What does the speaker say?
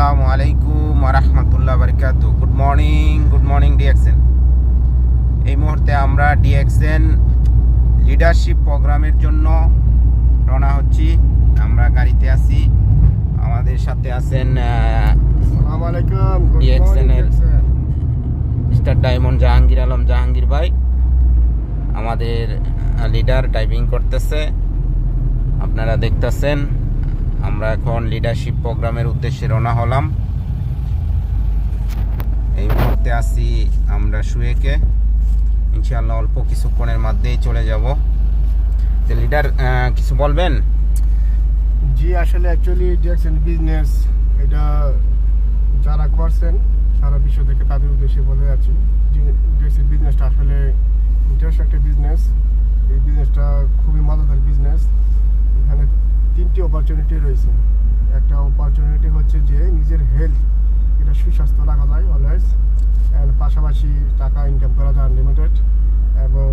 আসসালামু আলাইকুম ওয়া রাহমাতুল্লাহি ওয়া বারাকাতুহু। Good morning DXN. এই মুহূর্তে আমরা ডিএক্সএন লিডারশিপ প্রোগ্রামের জন্য রওনা হচ্ছি। আমরা গাড়িতে আছি, আমাদের সাথে আছেন আসসালামু আলাইকুম। ডিএক্সএন এর মিস্টার ডায়মন্ড জাহাঙ্গীর আলম জাহাঙ্গীর ভাই, আমাদের লিডার ড্রাইভিং করতেছে। আপনারা দেখতেছেন আমরা এখন লিডারশিপ প্রোগ্রামের উদ্দেশ্যে রওনা হলাম। এই মুহূর্তে আছি আমরা শুয়েকে, ইনশাআল্লাহ অল্প কিছুক্ষণের মধ্যেই চলে যাব। তো লিডার কিছু বলবেন? জি, আসলে অ্যাকচুয়ালি ডিএক্সএন বিজনেস এটা যারা করছেন সারা বিশ্ব থেকে তাদের উদ্দেশ্যে বলে যাচ্ছি। ডিএক্সএন বিজনেসটা আসলে ইন্টারেস্ট একটা বিজনেস। এই বিজনেসটা খুবই মজাদার বিজনেস। এখানে তিনটি অপরচুনিটি রয়েছে। একটা অপরচুনিটি হচ্ছে যে নিজের হেলথ, এটা সুস্বাস্থ্য রাখা যায় অলওয়েজ, অ্যান্ড পাশাপাশি টাকা ইনকাম করা যায় আনলিমিটেড, এবং